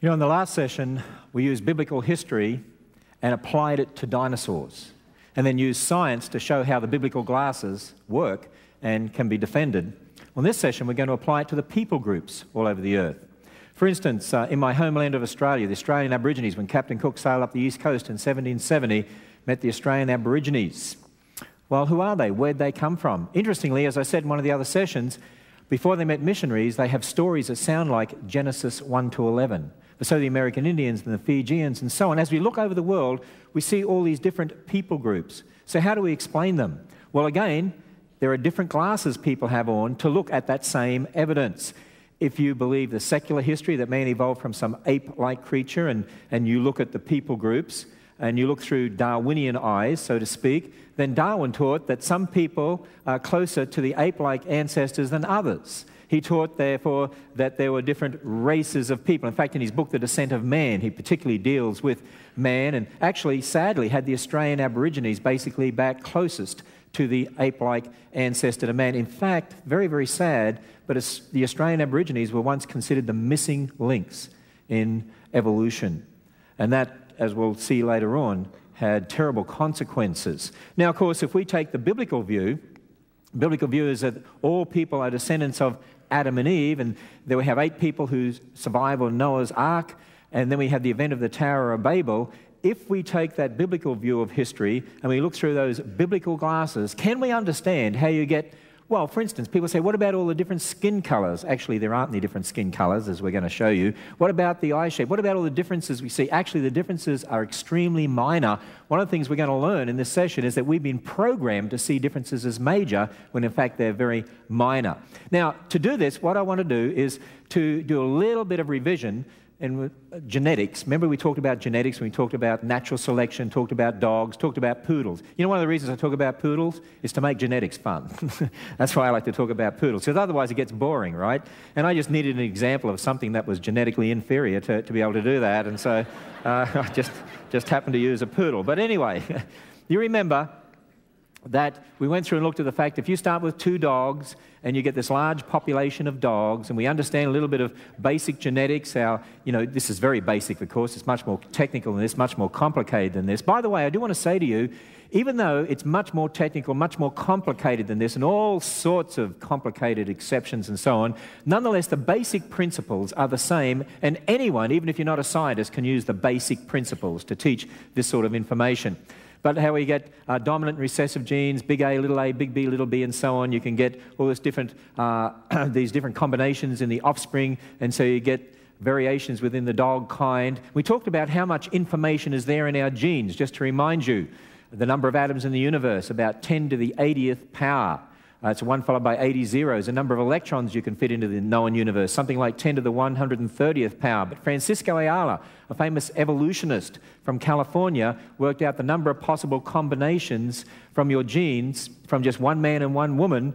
You know, in the last session, we used biblical history and applied it to dinosaurs, and then used science to show how the biblical glasses work and can be defended. On this session, we're going to apply it to the people groups all over the earth. For instance, in my homeland of Australia, the Australian Aborigines, when Captain Cook sailed up the east coast in 1770, met the Australian Aborigines. Well, who are they? Where'd they come from? Interestingly, as I said in one of the other sessions, before they met missionaries, they have stories that sound like Genesis 1 to 11. But so the American Indians and the Fijians and so on. As we look over the world, we see all these different people groups. So how do we explain them? Well, again, there are different glasses people have on to look at that same evidence. If you believe the secular history that man evolved from some ape-like creature, and you look at the people groups, and you look through Darwinian eyes, so to speak, then Darwin taught that some people are closer to the ape-like ancestors than others. He taught, therefore, that there were different races of people. In fact, in his book, The Descent of Man, he particularly deals with man, and actually, sadly, had the Australian Aborigines basically back closest to the ape-like ancestor to man. In fact, very, very sad, but the Australian Aborigines were once considered the missing links in evolution. And that, as we'll see later on, had terrible consequences. Now, of course, if we take the biblical view is that all people are descendants of Adam and Eve, and then we have 8 people who survive on Noah's Ark, and then we have the event of the Tower of Babel. If we take that biblical view of history and we look through those biblical glasses, can we understand how you get, well, for instance, people say, what about all the different skin colors? Actually, there aren't any different skin colors, as we're going to show you. What about the eye shape? What about all the differences we see? Actually, the differences are extremely minor. One of the things we're going to learn in this session is that we've been programmed to see differences as major, when in fact they're very minor. Now, to do this, what I want to do is to do a little bit of revision in genetics. Remember, we talked about genetics when we talked about natural selection, talked about dogs, talked about poodles. You know, one of the reasons I talk about poodles is to make genetics fun. That's why I like to talk about poodles, because otherwise it gets boring, right? And I just needed an example of something that was genetically inferior to be able to do that, and so I just happened to use a poodle. But anyway, you remember that we went through and looked at the fact if you start with 2 dogs and you get this large population of dogs, and we understand a little bit of basic genetics, this is very basic, of course, it's much more technical than this, much more complicated than this. By the way, I do want to say to you, even though it's much more technical, much more complicated than this, and all sorts of complicated exceptions and so on, nonetheless, the basic principles are the same, and anyone, even if you're not a scientist, can use the basic principles to teach this sort of information. But how we get dominant and recessive genes, big A, big B, little b, and so on. You can get all this these different combinations in the offspring, and so you get variations within the dog kind. We talked about how much information is there in our genes. Just to remind you, the number of atoms in the universe, about 10 to the 80th power. It's 1 followed by 80 zeros. The number of electrons you can fit into the known universe, something like 10 to the 130th power. But Francisco Ayala, a famous evolutionist from California, worked out the number of possible combinations from your genes, from just one man and one woman,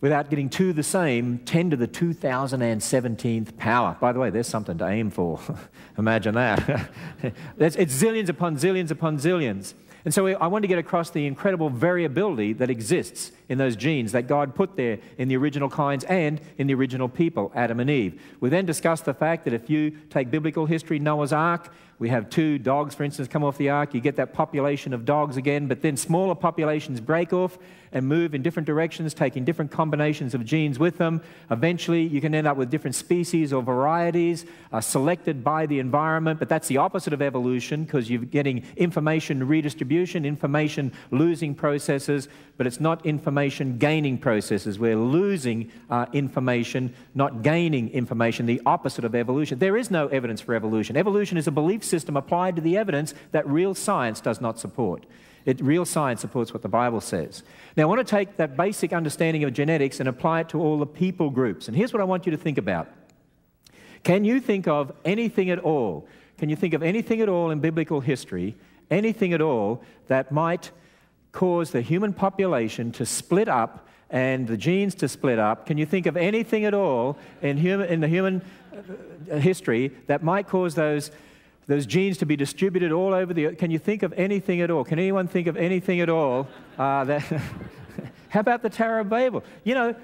without getting 2 the same, 10 to the 2017th power. By the way, there's something to aim for. Imagine that. It's zillions upon zillions upon zillions. And so I want to get across the incredible variability that exists in those genes that God put there in the original kinds and in the original people, Adam and Eve. We then discussed the fact that if you take biblical history, Noah's Ark, we have 2 dogs, for instance, come off the ark. You get that population of dogs again, but then smaller populations break off and move in different directions, taking different combinations of genes with them. Eventually, you can end up with different species or varieties selected by the environment, but that's the opposite of evolution, because you're getting information redistribution, information losing processes, but it's not information gaining processes. We're losing information, not gaining information, the opposite of evolution. There is no evidence for evolution. Evolution is a belief system applied to the evidence that real science does not support. Real science supports what the Bible says. Now, I want to take that basic understanding of genetics and apply it to all the people groups. And here's what I want you to think about. Can you think of anything at all? Can you think of anything at all in biblical history, anything at all that might cause the human population to split up and the genes to split up? Can you think of anything at all in the human history that might cause those genes to be distributed all over the earth? Can you think of anything at all? Can anyone think of anything at all? How about the Tower of Babel? You know,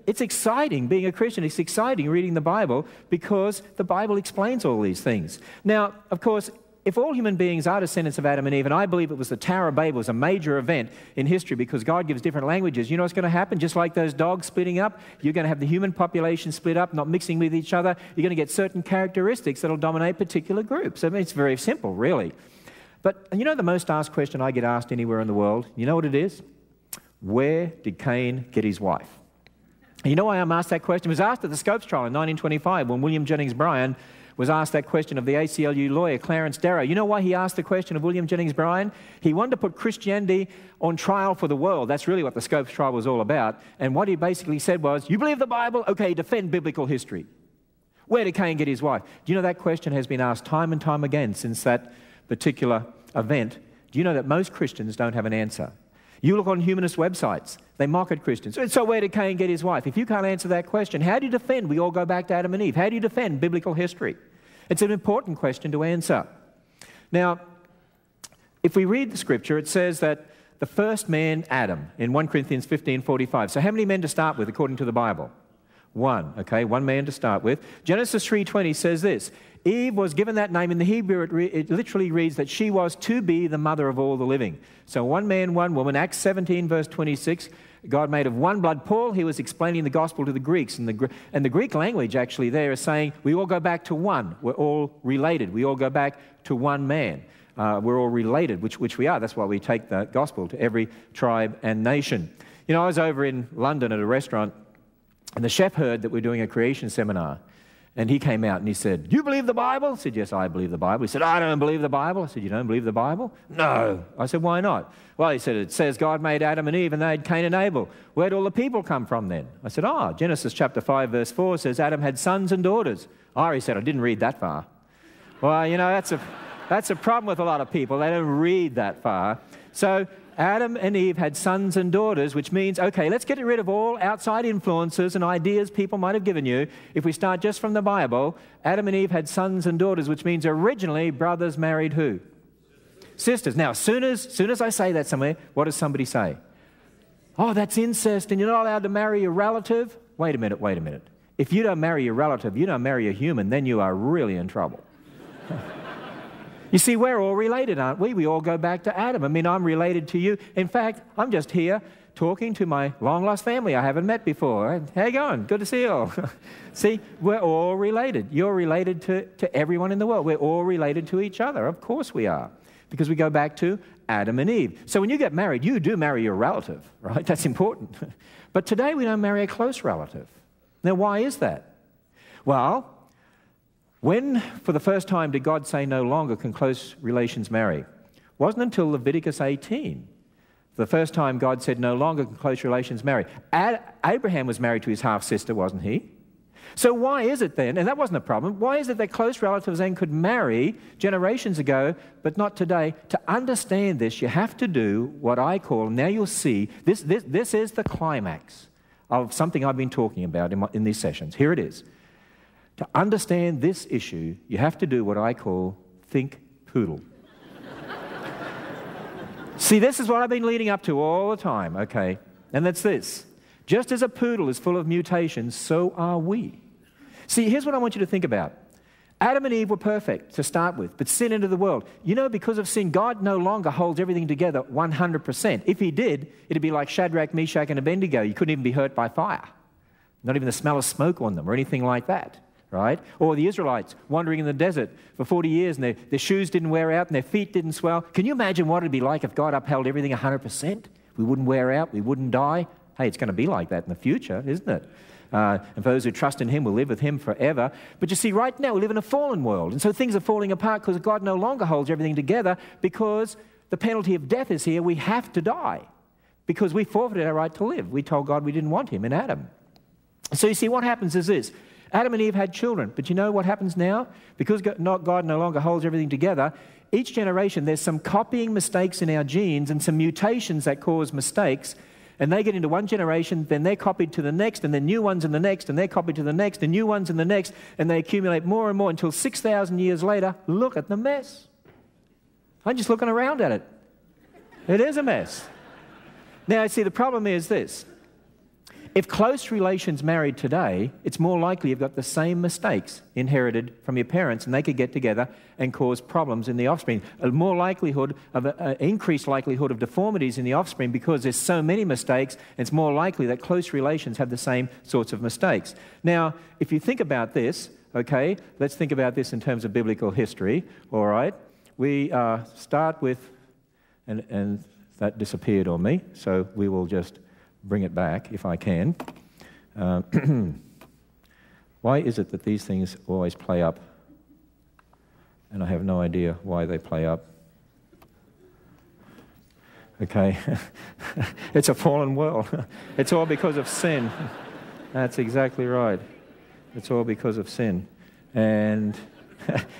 it's exciting being a Christian. It's exciting reading the Bible because the Bible explains all these things. Now, of course, if all human beings are descendants of Adam and Eve, and I believe it was the Tower of Babel, was a major event in history because God gives different languages, you know what's going to happen? Just like those dogs splitting up, you're going to have the human population split up, not mixing with each other. You're going to get certain characteristics that will dominate particular groups. I mean, it's very simple, really. But you know the most asked question I get asked anywhere in the world? You know what it is? Where did Cain get his wife? And you know why I'm asked that question? It was asked at the Scopes trial in 1925 when William Jennings Bryan was asked that question of the ACLU lawyer, Clarence Darrow. You know why he asked the question of William Jennings Bryan? He wanted to put Christianity on trial for the world. That's really what the Scopes trial was all about. And what he basically said was, you believe the Bible? Okay, defend biblical history. Where did Cain get his wife? Do you know that question has been asked time and time again since that particular event? Do you know that most Christians don't have an answer? You look on humanist websites, they mock at Christians. So where did Cain get his wife? If you can't answer that question, how do you defend? We all go back to Adam and Eve. How do you defend biblical history? It's an important question to answer. Now, if we read the scripture, it says that the first man, Adam, in 1 Corinthians 15:45. So how many men to start with according to the Bible? One, okay, one man to start with. Genesis 3:20 says this, Eve was given that name. In the Hebrew, it literally reads that she was to be the mother of all the living. So one man, one woman. Acts 17, verse 26, God made of one blood. Paul, he was explaining the gospel to the Greeks. And the Greek language actually there is saying we all go back to one. We're all related. We all go back to one man. We're all related, which we are. That's why we take the gospel to every tribe and nation. You know, I was over in London at a restaurant, and the chef heard that we're doing a creation seminar. And he came out and he said, you believe the Bible? I said, yes, I believe the Bible. He said, I don't believe the Bible. I said, you don't believe the Bible? No. I said, why not? Well, he said, it says God made Adam and Eve and they had Cain and Abel. Where'd all the people come from then? I said, Genesis chapter 5, verse 4 says Adam had sons and daughters. He said, I didn't read that far. Well, you know, that's a problem with a lot of people. They don't read that far. So Adam and Eve had sons and daughters, which means, okay, let's get rid of all outside influences and ideas people might have given you. If we start just from the Bible, Adam and Eve had sons and daughters, which means originally brothers married who? Sisters. Now, as soon as I say that somewhere, what does somebody say? Oh, that's incest and you're not allowed to marry a relative? Wait a minute. If you don't marry your relative, you don't marry a human, then you are really in trouble. You see, we're all related, aren't we? We all go back to Adam. I mean, I'm related to you. In fact, I'm just here talking to my long-lost family I haven't met before. How you going? Good to see you all. See, we're all related. You're related to everyone in the world. We're all related to each other. Of course we are, because we go back to Adam and Eve. So when you get married, you do marry your relative, right? That's important. But today we don't marry a close relative. Now, why is that? Well, when, for the first time, did God say no longer can close relations marry? It wasn't until Leviticus 18. For the first time, God said no longer can close relations marry. Abraham was married to his half-sister, wasn't he? So why is it then, and that wasn't a problem, why is it that close relatives then could marry generations ago, but not today? To understand this, you have to do what I call, now you'll see, this is the climax of something I've been talking about in these sessions. Here it is. To understand this issue, you have to do what I call think poodle. See, this is what I've been leading up to all the time, okay? And that's this. Just as a poodle is full of mutations, so are we. See, here's what I want you to think about. Adam and Eve were perfect to start with, but sin entered the world. You know, because of sin, God no longer holds everything together 100%. If he did, it'd be like Shadrach, Meshach, and Abednego. You couldn't even be hurt by fire. Not even the smell of smoke on them or anything like that. Right? Or the Israelites wandering in the desert for 40 years and their shoes didn't wear out and their feet didn't swell. Can you imagine what it would be like if God upheld everything 100%? We wouldn't wear out, we wouldn't die. Hey, it's going to be like that in the future, isn't it? And for those who trust in him will live with him forever. But you see, right now we live in a fallen world, and so things are falling apart because God no longer holds everything together because the penalty of death is here. We have to die because we forfeited our right to live. We told God we didn't want him in Adam. So you see, what happens is this. Adam and Eve had children, but you know what happens now? Because God no longer holds everything together, each generation there's some copying mistakes in our genes and some mutations that cause mistakes, and they get into one generation, then they're copied to the next, and then new ones in the next, and they're copied to the next, and new ones in the next, and they accumulate more and more until 6,000 years later, look at the mess. I'm just looking around at it. It is a mess. Now, see, the problem is this. If close relations married today, it's more likely you've got the same mistakes inherited from your parents, and they could get together and cause problems in the offspring. A more likelihood of an increased likelihood of deformities in the offspring because there's so many mistakes. It's more likely that close relations have the same sorts of mistakes. Now, if you think about this, okay, let's think about this in terms of biblical history. All right, we start with, and that disappeared on me, so we will just bring it back if I can. Why is it that these things always play up? And I have no idea why they play up. Okay, it's a fallen world. It's all because of sin. That's exactly right. It's all because of sin. And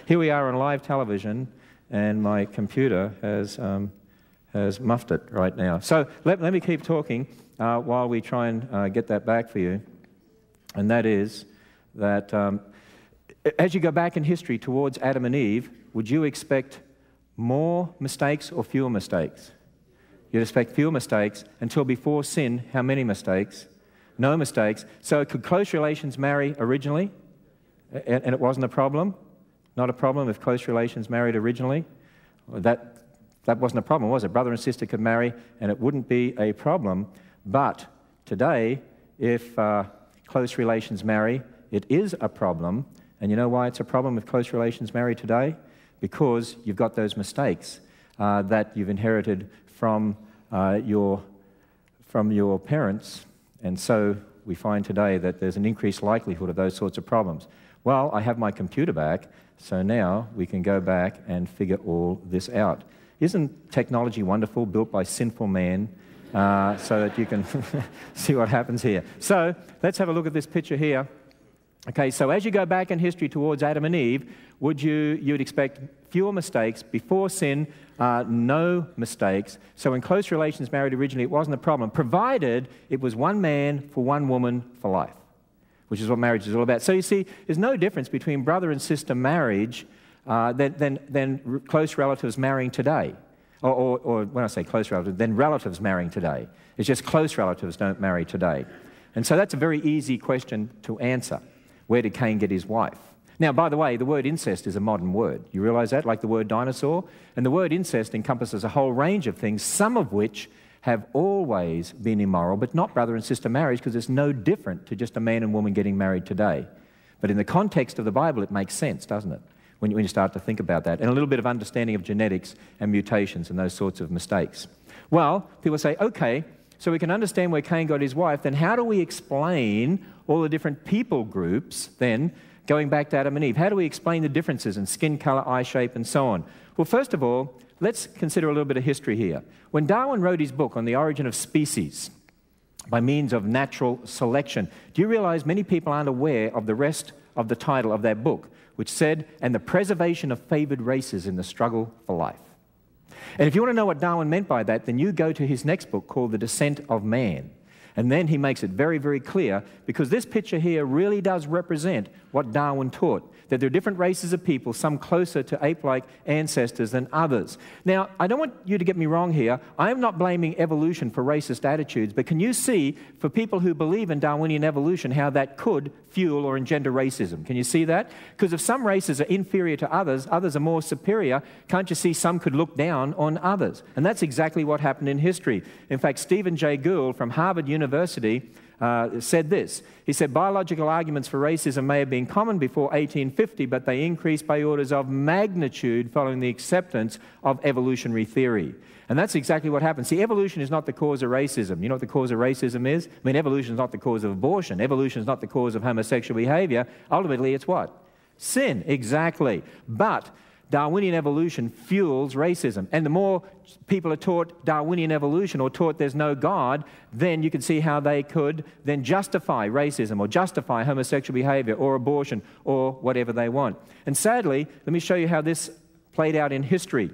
here we are on live television, and my computer has muffed it right now. So let me keep talking while we try and get that back for you. And that is that as you go back in history towards Adam and Eve, would you expect more mistakes or fewer mistakes? You'd expect fewer mistakes until before sin. How many mistakes? No mistakes. So could close relations marry originally? And it wasn't a problem? Not a problem if close relations married originally? That wasn't a problem, was it? Brother and sister could marry and it wouldn't be a problem. But today, if close relations marry, it is a problem. And you know why it's a problem if close relations marry today? Because you've got those mistakes that you've inherited from your parents. And so we find today that there's an increased likelihood of those sorts of problems. Well, I have my computer back, so now we can go back and figure all this out. Isn't technology wonderful, built by sinful man, so that you can see what happens here? So let's have a look at this picture here. Okay, so as you go back in history towards Adam and Eve, you'd expect fewer mistakes before sin, no mistakes. So in close relations married originally, it wasn't a problem, provided it was one man for one woman for life, which is what marriage is all about. So you see, there's no difference between brother and sister marriage than close relatives marrying today. Or when I say close relatives, then relatives marrying today. It's just close relatives don't marry today. And so that's a very easy question to answer. Where did Cain get his wife? Now, by the way, the word incest is a modern word. You realize that, like the word dinosaur? And the word incest encompasses a whole range of things, some of which have always been immoral, but not brother and sister marriage, because it's no different to just a man and woman getting married today. But in the context of the Bible, it makes sense, doesn't it? When you start to think about that. And a little bit of understanding of genetics and mutations and those sorts of mistakes. Well, people say, okay, so we can understand where Cain got his wife, then how do we explain all the different people groups then going back to Adam and Eve? How do we explain the differences in skin color, eye shape, and so on? Well, first of all, let's consider a little bit of history here. When Darwin wrote his book on the origin of species by means of natural selection, do you realize many people aren't aware of the rest of the title of that book, which said, "And the preservation of favored races in the struggle for life"? And if you want to know what Darwin meant by that, then you go to his next book called The Descent of Man. And then he makes it very, very clear, because this picture here really does represent what Darwin taught, that there are different races of people, some closer to ape-like ancestors than others. Now, I don't want you to get me wrong here. I am not blaming evolution for racist attitudes, but can you see, for people who believe in Darwinian evolution, how that could fuel or engender racism? Can you see that? Because if some races are inferior to others, others are more superior, can't you see some could look down on others? And that's exactly what happened in history. In fact, Stephen Jay Gould from Harvard University said this. He said, biological arguments for racism may have been common before 1850, but they increased by orders of magnitude following the acceptance of evolutionary theory. And that's exactly what happened. See, evolution is not the cause of racism. You know what the cause of racism is? I mean, evolution is not the cause of abortion. Evolution is not the cause of homosexual behavior. Ultimately, it's what? Sin, exactly. But Darwinian evolution fuels racism. And the more people are taught Darwinian evolution or taught there's no God, then you can see how they could then justify racism or justify homosexual behavior or abortion or whatever they want. And sadly, let me show you how this played out in history.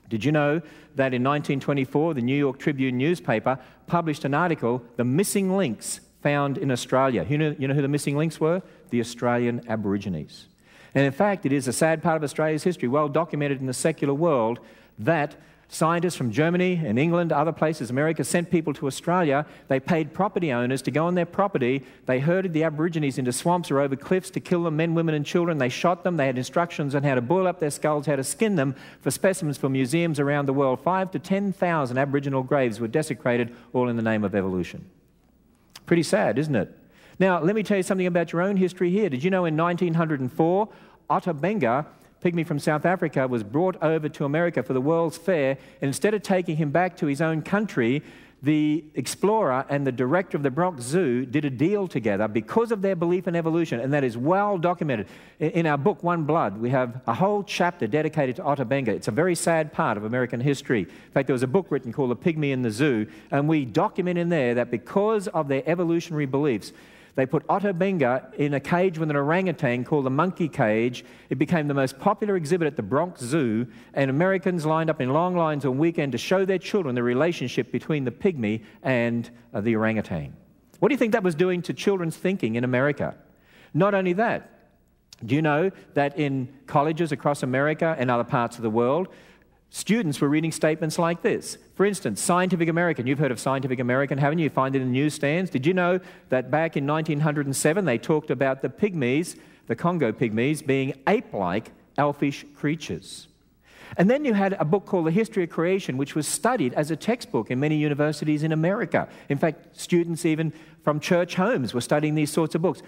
Did you know that in 1924, the New York Tribune newspaper published an article, The Missing Links Found in Australia? You know who the missing links were? The Australian Aborigines. And in fact, it is a sad part of Australia's history, well documented in the secular world, that Scientists from Germany and England, other places, America, sent people to Australia. They paid property owners to go on their property. They herded the Aborigines into swamps or over cliffs to kill them, men, women and children. They shot them. They had instructions on how to boil up their skulls, how to skin them for specimens for museums around the world. 5,000 to 10,000 Aboriginal graves were desecrated, all in the name of evolution. Pretty sad, isn't it? Now, let me tell you something about your own history here. Did you know in 1904, Otto Benga, pygmy from South Africa, was brought over to America for the World's Fair, and instead of taking him back to his own country, the explorer and the director of the Bronx Zoo did a deal together because of their belief in evolution, and that is well documented. In our book, One Blood, we have a whole chapter dedicated to Otto Benga. It's a very sad part of American history. In fact, there was a book written called The Pygmy in the Zoo, and we document in there that because of their evolutionary beliefs, they put Otto Benga in a cage with an orangutan called the monkey cage. It became the most popular exhibit at the Bronx Zoo, and Americans lined up in long lines on weekend to show their children the relationship between the pygmy and the orangutan. What do you think that was doing to children's thinking in America? Not only that, do you know that in colleges across America and other parts of the world, students were reading statements like this? For instance, Scientific American. You've heard of Scientific American, haven't you? You find it in newsstands. Did you know that back in 1907 they talked about the pygmies, the Congo pygmies, being ape-like elfish creatures? And then you had a book called The History of Creation, which was studied as a textbook in many universities in America. In fact, students even from church homes were studying these sorts of books.